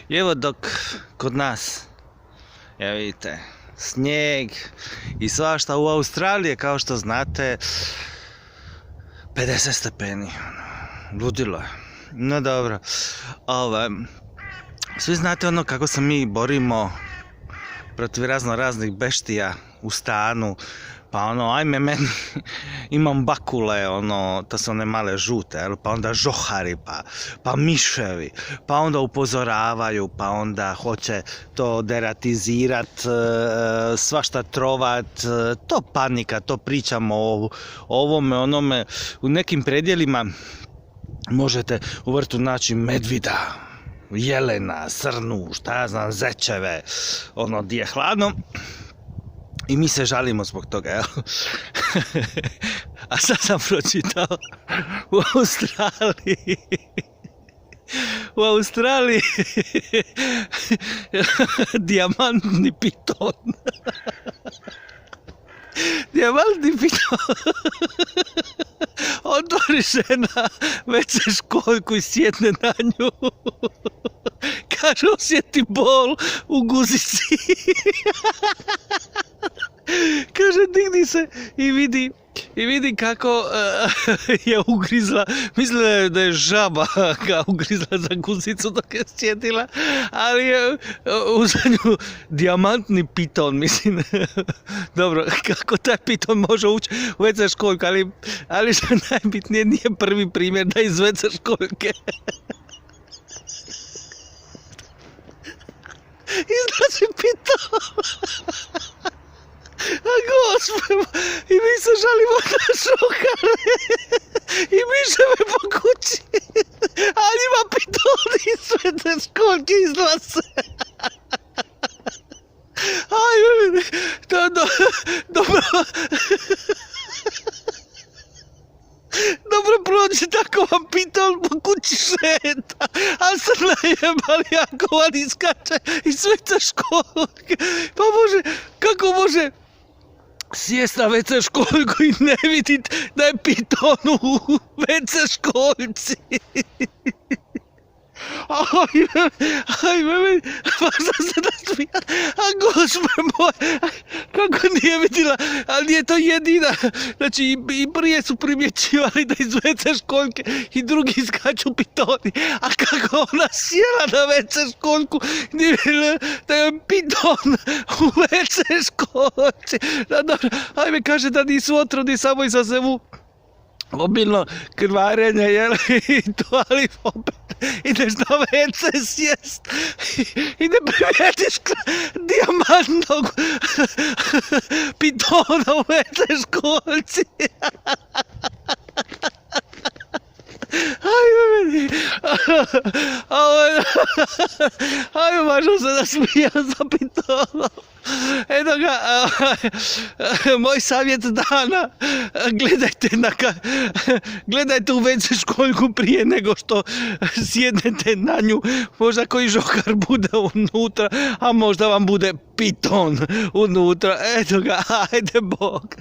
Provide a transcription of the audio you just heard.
I evo dok kod nas, evo vidite, snijeg i svašta u Australiji, kao što znate, 50 stepeni, ludilo je. No dobro, svi znate ono kako se mi borimo protiv raznih beštija u stanu, pa ono, ajme meni, imam bakule, to su one male žute, pa onda žohari, pa miševi, pa onda upozoravaju, pa onda hoće to deratizirat, svašta trovat, to panika, to pričamo o ovome, onome, u nekim predjelima možete u vrtu naći medvida, jelena, srnu, šta ja znam, zečeve, di je hladno. I mi se žalimo zbog toga, jel? A sad sam pročitao u Australiji dijamantni piton. Dijamantni piton. Otvori žena WC školjku i sjedne na nju. Kaže, osjeti bol u guzici. Kaže, digni se i vidi kako je ugrizla, mislila da je žaba ga ugrizla za guzicu dok je sjetila, ali je uz nju dijamantni piton, mislim. Dobro, kako taj piton može ući u WC školjku, ali što najbitnije nije prvi primjer da iz WC školjke izlazi piton. A gospod, i mi se žalimo na žohare i miševe po kući, a njima pitoni i sve te školjke izlaze. Ajme, dobro. Dobro prođe, tako vam piton po kući šeta, a sad najebali ako van iskače i sve te školjke. Pa može, kako može sjest na WC školjku i ne vidit da je piton u WC školjci? Ajme, pa šta se nasmija? A gospod moj, kako nije vidjela, ali nije to jedina. Znači i prije su primjećivali da iz WC školjke i drugi skaču pitoni. A kako ona sjela na WC školjku, nije vidjela da je piton u WC školjci. Dobro, ajme, kaže da nisu otrovni, samo izazevu obilno krvarenje, jel, i to, ali opet ideš na WC sjest i ne primijetiš dijamantnog pitona u WC školjci. Ajme, mažu se da smijam za pitonom. Eto ga, moj savjet dana, gledajte u WC školjku prije nego što sjednete na nju, možda koji žohar bude unutra, a možda vam bude piton unutra. Eto ga, ajde Bog.